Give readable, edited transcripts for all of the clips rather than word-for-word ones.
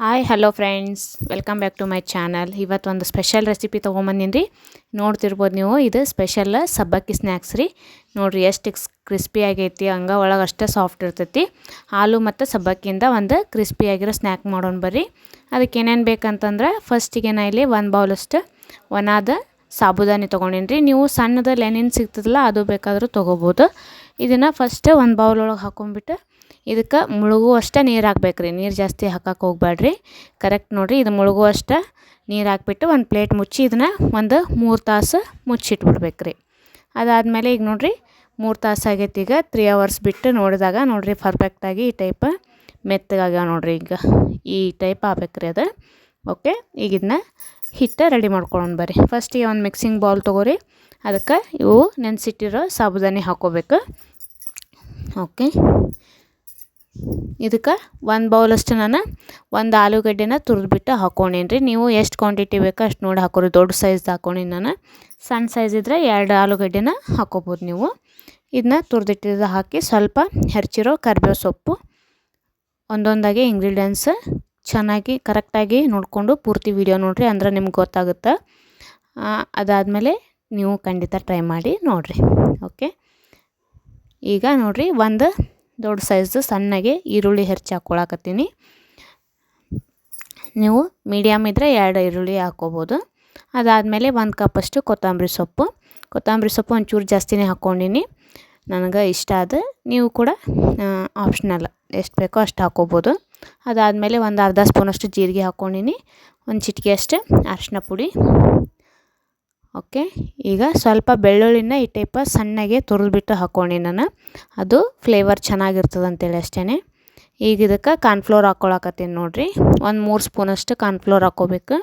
Hi hello friends, welcome back to my channel. ಇವತ್ತು ಒಂದು special recipe ತೊಗೊಂಬಂದಿನಿ ರೀ. ನೋಡ್ತಿರ್ಬೋದು ನೀವು, ಇದು ಸ್ಪೆಷಲ್ ಸಬ್ಬಕ್ಕಿ ಸ್ನ್ಯಾಕ್ಸ್ ರೀ. ನೋಡಿರಿ ಎಷ್ಟು ಕ್ರಿಸ್ಪಿ ಆಗೈತಿ, ಹಂಗೆ ಒಳಗೆ ಅಷ್ಟೇ ಸಾಫ್ಟ್ ಇರ್ತೈತಿ. ಹಾಲು ಮತ್ತು ಸಬ್ಬಕ್ಕಿಯಿಂದ ಒಂದು ಕ್ರಿಸ್ಪಿಯಾಗಿರೋ ಸ್ನ್ಯಾಕ್ ಮಾಡೋಣ ಬರ್ರಿ. ಅದಕ್ಕೆ ಏನೇನು ಬೇಕಂತಂದ್ರೆ, ಫಸ್ಟಿಗೆ ನಾ ಇಲ್ಲಿ 1 ಬೌಲಷ್ಟು ಒಣದ ಸಾಬುದಾನಿ ತೊಗೊಂಡಿನಿ ರೀ. ನೀವು ಸಣ್ಣದ ಲೆನಿನ್ ಸಿಗ್ತದಲ್ಲ, ಅದು ಬೇಕಾದರೂ ತೊಗೋಬೋದು. ಇದನ್ನು ಫಸ್ಟ್ ಒಂದು ಬೌಲ್ ಒಳಗೆ ಹಾಕೊಂಡ್ಬಿಟ್ಟು ಇದಕ್ಕೆ ಮುಳುಗುವಷ್ಟು ನೀರು ಹಾಕ್ಬೇಕು ರೀ. ನೀರು ಜಾಸ್ತಿ ಹಾಕಕ್ಕೆ ಹೋಗ್ಬೇಡ್ರಿ. ಕರೆಕ್ಟ್ ನೋಡಿರಿ, ಇದು ಮುಳುಗುವಷ್ಟು ನೀರು ಹಾಕ್ಬಿಟ್ಟು ಒಂದು ಪ್ಲೇಟ್ ಮುಚ್ಚಿ ಇದನ್ನು ಒಂದು 3 ತಾಸು ಮುಚ್ಚಿಟ್ಬಿಡ್ಬೇಕು ರೀ. ಅದಾದಮೇಲೆ ಈಗ ನೋಡಿರಿ 3 ತಾಸು ಆಗೈತಿ. ಈಗ 3 ಅವರ್ಸ್ ಬಿಟ್ಟು ನೋಡಿದಾಗ ನೋಡಿರಿ ಪರ್ಫೆಕ್ಟಾಗಿ ಈ ಟೈಪ್ ಮೆತ್ತಗಾಗ್ಯಾವ ನೋಡಿರಿ. ಈಗ ಈ ಟೈಪ್ ಆಗ್ಬೇಕು ರೀ ಅದು. ಓಕೆ, ಈಗ ಇದನ್ನ ಹಿಟ್ಟು ರೆಡಿ ಮಾಡ್ಕೊಳ್ಳೋಣ ಬರ್ರಿ. ಫಸ್ಟಿಗೆ ಒಂದು ಮಿಕ್ಸಿಂಗ್ ಬೌಲ್ ತೊಗೋರಿ. ಅದಕ್ಕೆ ಇವು ನೆನೆಸಿಟ್ಟಿರೋ ಸಾಬುದಾನಿ ಹಾಕ್ಕೋಬೇಕು. ಓಕೆ, ಇದಕ್ಕೆ 1 ಬೌಲಷ್ಟು ನಾನು ಒಂದು ಆಲೂಗಡ್ಡೆನ ತುರಿದ್ಬಿಟ್ಟು ಹಾಕ್ಕೊಂಡೀನಿ ರೀ. ನೀವು ಎಷ್ಟು ಕ್ವಾಂಟಿಟಿ ಬೇಕೋ ಅಷ್ಟು ನೋಡಿ ಹಾಕೋರಿ. ದೊಡ್ಡ ಸೈಜ್ದು ಹಾಕ್ಕೊಂಡೀನಿ ನಾನು. ಸಣ್ಣ ಸೈಜ್ ಇದ್ದರೆ 2 ಆಲೂಗಡ್ಡೆನ ಹಾಕ್ಕೋಬೋದು ನೀವು. ಇದನ್ನ ತುರಿದಿಟ್ಟಿದ್ದು ಹಾಕಿ ಸ್ವಲ್ಪ ಹೆರ್ಚಿರೋ ಕರಿಬೇವು ಸೊಪ್ಪು, ಒಂದೊಂದಾಗಿ ಇಂಗ್ರೀಡಿಯೆಂಟ್ಸ್ ಚೆನ್ನಾಗಿ ಕರೆಕ್ಟಾಗಿ ನೋಡಿಕೊಂಡು ಪೂರ್ತಿ ವಿಡಿಯೋ ನೋಡಿರಿ, ಅಂದ್ರೆ ನಿಮ್ಗೆ ಗೊತ್ತಾಗುತ್ತೆ. ಅದಾದಮೇಲೆ ನೀವು ಖಂಡಿತ ಟ್ರೈ ಮಾಡಿ ನೋಡಿರಿ. ಓಕೆ, ಈಗ ನೋಡಿರಿ ಒಂದು ದೊಡ್ಡ ಸೈಜ್ದು ಸಣ್ಣಗೆ ಈರುಳ್ಳಿ ಹೆಚ್ಚಿ ಹಾಕ್ಕೊಳಕತ್ತೀನಿ. ನೀವು ಮೀಡಿಯಮ್ ಇದ್ದರೆ 2 ಈರುಳ್ಳಿ ಹಾಕ್ಕೋಬೋದು. ಅದಾದಮೇಲೆ 1 ಕಪ್ಪಷ್ಟು ಕೊತ್ತಂಬರಿ ಸೊಪ್ಪು ಒಂಚೂರು ಜಾಸ್ತಿನೇ ಹಾಕ್ಕೊಂಡಿನಿ, ನನಗೆ ಇಷ್ಟ ಅದು. ನೀವು ಕೂಡ ಆಪ್ಷನಲ್, ಎಷ್ಟು ಬೇಕೋ ಅಷ್ಟು ಹಾಕ್ಕೋಬೋದು. ಅದಾದಮೇಲೆ ಒಂದು ಅರ್ಧ ಸ್ಪೂನಷ್ಟು ಜೀರಿಗೆ ಹಾಕ್ಕೊಂಡಿನಿ, ಒಂದು ಚಿಟಿಕೆಯಷ್ಟು ಅರಿಶಿನ ಪುಡಿ. ಓಕೆ, ಈಗ ಸ್ವಲ್ಪ ಬೆಳ್ಳುಳ್ಳಿನ ಈ ಟೈಪ ಸಣ್ಣಗೆ ತುರಿದ್ಬಿಟ್ಟು ಹಾಕ್ಕೊಂಡಿ ನಾನು. ಅದು ಫ್ಲೇವರ್ ಚೆನ್ನಾಗಿರ್ತದೆ ಅಂತೇಳಿ ಅಷ್ಟೇ. ಈಗ ಇದಕ್ಕೆ ಕಾರ್ನ್ಫ್ಲೋರ್ ಹಾಕ್ಕೊಳಕತ್ತೀನಿ ನೋಡಿರಿ. ಒಂದು 3 ಸ್ಪೂನಷ್ಟು ಕಾರ್ನ್ಫ್ಲೋರ್ ಹಾಕ್ಕೋಬೇಕು.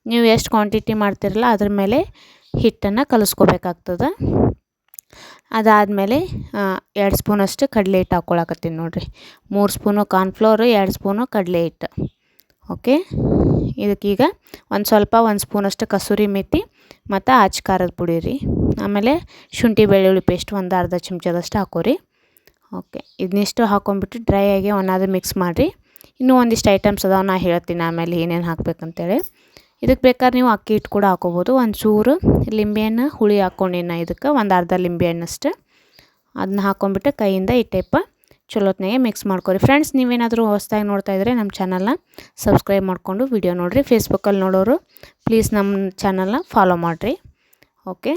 ನೀವು ಎಷ್ಟು ಕ್ವಾಂಟಿಟಿ ಮಾಡ್ತಿರಲ್ಲ ಅದ್ರ ಮೇಲೆ ಹಿಟ್ಟನ್ನು ಕಲಿಸ್ಕೋಬೇಕಾಗ್ತದೆ. ಅದಾದಮೇಲೆ 2 ಸ್ಪೂನಷ್ಟು ಕಡಲೆ ಹಿಟ್ಟು ಹಾಕ್ಕೊಳಕತ್ತೀನಿ ನೋಡಿರಿ. 3 ಸ್ಪೂನು ಕಾರ್ನ್ಫ್ಲೋರು, 2 ಸ್ಪೂನು ಕಡಲೆ ಹಿಟ್ಟು. ಓಕೆ, ಇದಕ್ಕೀಗ ಒಂದು ಸ್ಪೂನಷ್ಟು ಕಸೂರಿ ಮೆಥಿ ಮತ್ತು ಆಚ್ ಖಾರದ ಪುಡಿ ರೀ. ಆಮೇಲೆ ಶುಂಠಿ ಬೆಳ್ಳುಳ್ಳಿ ಪೇಸ್ಟ್ ಒಂದು ಅರ್ಧ ಚಮಚದಷ್ಟು ಹಾಕೋರಿ. ಓಕೆ, ಇದನ್ನಿಷ್ಟು ಹಾಕ್ಕೊಂಬಿಟ್ಟು ಡ್ರೈ ಆಗಿ ಒಣಾದ ಮಿಕ್ಸ್ ಮಾಡಿರಿ. ಇನ್ನೂ ಒಂದಿಷ್ಟು ಐಟಮ್ಸ್ ಅದಾವೆ, ನಾ ಹೇಳ್ತೀನಿ ಆಮೇಲೆ ಏನೇನು ಹಾಕ್ಬೇಕಂತೇಳಿ. ಇದಕ್ಕೆ ಬೇಕಾದ್ರೆ ನೀವು ಅಕ್ಕಿ ಹಿಟ್ಟು ಕೂಡ ಹಾಕೋಬೋದು. ಒಂದು ಚೂರು ಲಿಂಬೆಹಣ್ಣು ಹುಳಿ ಹಾಕ್ಕೊಂಡಿನ, ಇದಕ್ಕೆ ಒಂದು ಅರ್ಧ ಲಿಂಬೆಹಣ್ಣಷ್ಟು ಅದನ್ನ ಹಾಕ್ಕೊಂಬಿಟ್ಟು ಕೈಯಿಂದ ಈ ಟೈಪ ಚಲೋತ್ನಾಗೆ ಮಿಕ್ಸ್ ಮಾಡ್ಕೊರಿ. ಫ್ರೆಂಡ್ಸ್, ನೀವೇನಾದರೂ ಹೊಸದಾಗಿ ನೋಡ್ತಾ ಇದ್ದರೆ ನಮ್ಮ ಚಾನಲ್ನ ಸಬ್ಸ್ಕ್ರೈಬ್ ಮಾಡಿಕೊಂಡು ವಿಡಿಯೋ ನೋಡಿರಿ. ಫೇಸ್ಬುಕ್ಕಲ್ಲಿ ನೋಡೋರು ಪ್ಲೀಸ್ ನಮ್ಮ ಚಾನಲ್ನ ಫಾಲೋ ಮಾಡಿರಿ. ಓಕೆ,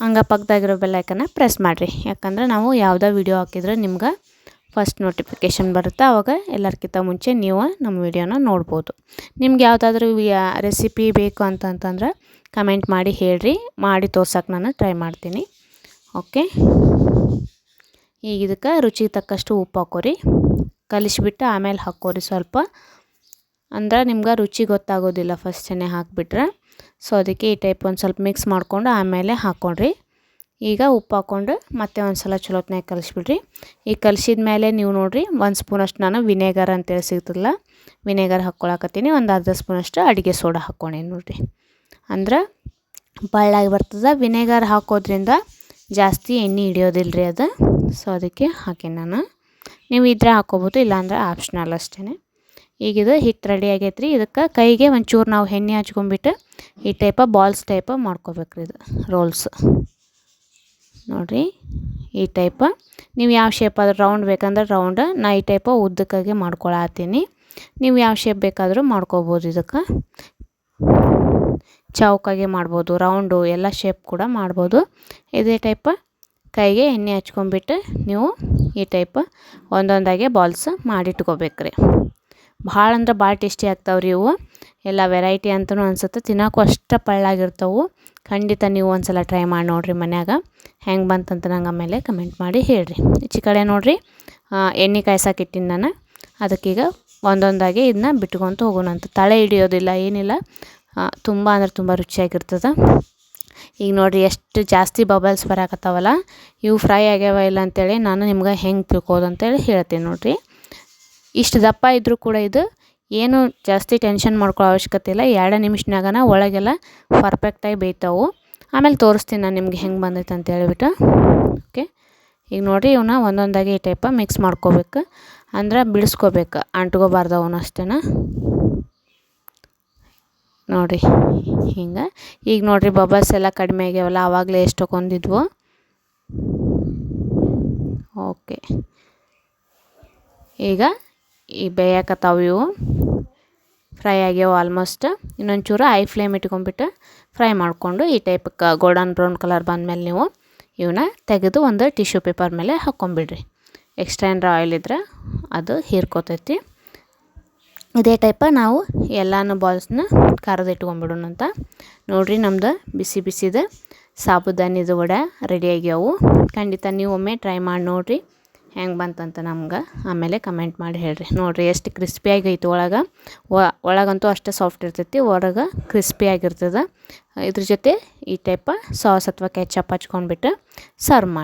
ಹಂಗೆ ಪಕ್ಕದಾಗಿರೋ ಬೆಲ್ಲೈಕನ್ನ ಪ್ರೆಸ್ ಮಾಡಿರಿ, ಯಾಕಂದ್ರೆ ನಾವು ಯಾವುದೇ ವಿಡಿಯೋ ಹಾಕಿದ್ರೆ ನಿಮ್ಗೆ ಫಸ್ಟ್ ನೋಟಿಫಿಕೇಷನ್ ಬರುತ್ತೆ. ಆವಾಗ ಎಲ್ಲರಿಗಿಂತ ಮುಂಚೆ ನೀವು ನಮ್ಮ ವಿಡಿಯೋನ ನೋಡ್ಬೋದು. ನಿಮ್ಗೆ ಯಾವುದಾದ್ರೂ ರೆಸಿಪಿ ಬೇಕು ಅಂತಂತಂದ್ರೆ ಕಮೆಂಟ್ ಮಾಡಿ ಹೇಳ್ರಿ, ಮಾಡಿ ತೋರ್ಸೋಕೆ ನಾನು ಟ್ರೈ ಮಾಡ್ತೀನಿ. ಓಕೆ, ಈಗ ಇದಕ್ಕೆ ರುಚಿಗೆ ತಕ್ಕಷ್ಟು ಉಪ್ಪು ಹಾಕೋರಿ. ಕಲಿಸ್ಬಿಟ್ಟು ಆಮೇಲೆ ಹಾಕ್ಕೋರಿ ಸ್ವಲ್ಪ, ಅಂದ್ರೆ ನಿಮ್ಗೆ ರುಚಿ ಗೊತ್ತಾಗೋದಿಲ್ಲ ಫಸ್ಟೇ ಹಾಕಿಬಿಟ್ರೆ. ಸೊ ಅದಕ್ಕೆ ಈ ಟೈಪ್ ಒಂದು ಸ್ವಲ್ಪ ಮಿಕ್ಸ್ ಮಾಡಿಕೊಂಡು ಆಮೇಲೆ ಹಾಕ್ಕೊಂಡ್ರಿ. ಈಗ ಉಪ್ಪು ಹಾಕ್ಕೊಂಡು ಮತ್ತೆ ಒಂದು ಸಲ ಚಲೋತ್ನಾಗ ಕಲಿಸ್ಬಿಡ್ರಿ. ಈಗ ಕಲಿಸಿದ ಮೇಲೆ ನೀವು ನೋಡಿರಿ 1 ಸ್ಪೂನಷ್ಟು ನಾನು ವಿನೆಗರ್ ಅಂತೇಳಿ ಸಿಗ್ತದಲ್ಲ, ವಿನೆಗರ್ ಹಾಕ್ಕೊಳಕತ್ತೀನಿ. ಒಂದು ಅರ್ಧ ಸ್ಪೂನಷ್ಟು ಅಡುಗೆ ಸೋಡಾ ಹಾಕ್ಕೊಂಡೇನಿ ನೋಡಿರಿ, ಅಂದ್ರೆ ಬಳ್ಳಾಗಿ ಬರ್ತದೆ. ವಿನೆಗರ್ ಹಾಕೋದ್ರಿಂದ ಜಾಸ್ತಿ ಎಣ್ಣೆ ಹಿಡಿಯೋದಿಲ್ಲ ರೀ ಅದು. ಸೊ ಅದಕ್ಕೆ ಹಾಕೀನಿ ನಾನು. ನೀವು ಇದ್ರೆ ಹಾಕ್ಕೋಬೋದು, ಇಲ್ಲಾಂದ್ರೆ ಆಪ್ಷನಲ್ ಅಷ್ಟೇ. ಈಗ ಇದು ಹಿಟ್ಟು ರೆಡಿ ಆಗೈತೆ ರೀ. ಇದಕ್ಕೆ ಕೈಗೆ ಒಂಚೂರು ನಾವು ಎಣ್ಣೆ ಹಚ್ಕೊಂಡ್ಬಿಟ್ಟು ಈ ಟೈಪ ಬಾಲ್ಸ್ ಟೈಪ ಮಾಡ್ಕೋಬೇಕ್ರಿ. ಇದು ರೋಲ್ಸ್ ನೋಡಿರಿ, ಈ ಟೈಪ. ನೀವು ಯಾವ ಶೇಪ್ ಆದ್ರೆ ರೌಂಡ್ ಬೇಕಂದ್ರೆ ರೌಂಡ್, ನಾ ಈ ಟೈಪ ಉದ್ದಕ್ಕಾಗಿ ಮಾಡ್ಕೊಳತ್ತೀನಿ. ನೀವು ಯಾವ ಶೇಪ್ ಬೇಕಾದರೂ ಮಾಡ್ಕೋಬೋದು. ಇದಕ್ಕೆ ಚೌಕಾಗೆ ಮಾಡ್ಬೋದು, ರೌಂಡು ಎಲ್ಲ ಶೇಪ್ ಕೂಡ ಮಾಡ್ಬೋದು. ಇದೇ ಟೈಪ ಕೈಗೆ ಎಣ್ಣೆ ಹಚ್ಕೊಂಡ್ಬಿಟ್ಟು ನೀವು ಈ ಟೈಪ್ ಒಂದೊಂದಾಗೆ ಬಾಲ್ಸ್ ಮಾಡಿಟ್ಕೋಬೇಕ್ರಿ. ಭಾಳ ಅಂದ್ರೆ ಭಾಳ ಟೇಸ್ಟಿ ಆಗ್ತಾವೆ ರೀ ಇವು. ಎಲ್ಲ ವೆರೈಟಿ ಅಂತಲೂ ಅನ್ಸುತ್ತೆ, ತಿನ್ನೋಕ್ಕೂ ಅಷ್ಟು ಪಳ್ಳಾಗಿರ್ತವೆ. ಖಂಡಿತ ನೀವು ಒಂದು ಸಲ ಟ್ರೈ ಮಾಡಿ ನೋಡಿರಿ ಮನ್ಯಾಗ. ಹೆಂಗೆ ಬಂತಂತ ನಂಗೆ ಆಮೇಲೆ ಕಮೆಂಟ್ ಮಾಡಿ ಹೇಳ್ರಿ. ಈಚೆ ಕಡೆ ನೋಡಿರಿ ಎಣ್ಣೆ ಕಾಯ್ಸಕ್ಕಿಟ್ಟಿನಿ ನಾನು. ಅದಕ್ಕೀಗ ಒಂದೊಂದಾಗಿ ಇದನ್ನ ಬಿಟ್ಕೊತ ಹೋಗೋಣಂತ. ತಳೆ ಹಿಡಿಯೋದಿಲ್ಲ, ಏನಿಲ್ಲ. ತುಂಬ ಅಂದ್ರೆ ತುಂಬ ರುಚಿಯಾಗಿರ್ತದೆ. ಈಗ ನೋಡಿರಿ ಎಷ್ಟು ಜಾಸ್ತಿ ಬಬಲ್ಸ್ ಬರಾಕತ್ತಾವಲ್ಲ, ಇವು ಫ್ರೈ ಆಗ್ಯಾವ ಇಲ್ಲ ಅಂತೇಳಿ ನಾನು ನಿಮ್ಗೆ ಹೆಂಗೆ ತಿಳ್ಕೋದು ಅಂತೇಳಿ ಹೇಳ್ತೀನಿ ನೋಡಿರಿ. ಇಷ್ಟು ದಪ್ಪ ಇದ್ದರೂ ಕೂಡ ಇದು ಏನು ಜಾಸ್ತಿ ಟೆನ್ಷನ್ ಮಾಡ್ಕೊಳ್ಳೋ ಅವಶ್ಯಕತೆ ಇಲ್ಲ. 2 ನಿಮಿಷನಾಗನ ಒಳಗೆಲ್ಲ ಪರ್ಫೆಕ್ಟಾಗಿ ಬೇಯ್ತಾವೆ. ಆಮೇಲೆ ತೋರಿಸ್ತೀನಿ ನಾನು ನಿಮ್ಗೆ ಹೆಂಗೆ ಬಂದೈತೆ ಅಂತ ಹೇಳ್ಬಿಟ್ಟು. ಓಕೆ, ಈಗ ನೋಡಿರಿ ಇವನ್ನ ಒಂದೊಂದಾಗಿ ಈ ಟೈಪ ಮಿಕ್ಸ್ ಮಾಡ್ಕೋಬೇಕು. ಅಂದ್ರೆ ಬಿಡಿಸ್ಕೋಬೇಕು, ಅಂಟ್ಕೋಬಾರ್ದು ಅವನು ಅಷ್ಟೇ. ನೋಡಿರಿ ಹಿಂಗೆ. ಈಗ ನೋಡಿರಿ ಬಬಲ್ಸ್ ಎಲ್ಲ ಕಡಿಮೆ ಆಗ್ಯಾವಲ್ಲ, ಆವಾಗಲೇ ಎಷ್ಟೊಂದಿದ್ವು. ಓಕೆ, ಈಗ ಈ ಬೇಯಕತ್ತಾವು, ಇವು ಫ್ರೈ ಆಗ್ಯಾವ ಆಲ್ಮೋಸ್ಟ್. ಇನ್ನೊಂಚೂರು ಐ ಫ್ಲೇಮ್ ಇಟ್ಕೊಂಡ್ಬಿಟ್ಟು ಫ್ರೈ ಮಾಡಿಕೊಂಡು ಈ ಟೈಪ್ ಗೋಲ್ಡನ್ ಬ್ರೌನ್ ಕಲರ್ ಬಂದಮೇಲೆ ನೀವು ಇವನ್ನ ತೆಗೆದು ಒಂದು ಟಿಶ್ಯೂ ಪೇಪರ್ ಮೇಲೆ ಹಾಕ್ಕೊಂಬಿಡ್ರಿ. ಎಕ್ಸ್ಟ್ರಾ ಏನಾರ ಆಯಿಲ್ ಇದ್ರೆ ಅದು ಹೀರ್ಕೋತೈತಿ. ಇದೇ ಟೈಪ ನಾವು ಎಲ್ಲನೂ ಬಾಲ್ಸ್ನ ಕರೆದು ಇಟ್ಕೊಂಡ್ಬಿಡೋಣ ಅಂತ. ನೋಡಿರಿ ನಮ್ದು ಬಿಸಿ ಬಿಸಿದು ಸಾಬುದಾನಿದು ವಡೆ ರೆಡಿ ಆಗ್ಯಾವು. ಖಂಡಿತ ನೀವು ಒಮ್ಮೆ ಟ್ರೈ ಮಾಡಿ ನೋಡಿರಿ ಹೆಂಗೆ ಬಂತಂತ ನಮ್ಗೆ ಆಮೇಲೆ ಕಮೆಂಟ್ ಮಾಡಿ ಹೇಳ್ರಿ. ನೋಡಿರಿ ಎಷ್ಟು ಕ್ರಿಸ್ಪಿಯಾಗೈತೆ, ಒಳಗಂತೂ ಅಷ್ಟೇ ಸಾಫ್ಟ್ ಇರ್ತೈತಿ, ಹೊರಗೆ ಕ್ರಿಸ್ಪಿಯಾಗಿರ್ತದೆ. ಇದ್ರ ಜೊತೆ ಈ ಟೈಪ ಸಾಸ್ ಅಥವಾ ಕೆಚಪ್ ಹಚ್ಕೊಂಡ್ಬಿಟ್ಟು ಸರ್ವ್ ಮಾಡಿ.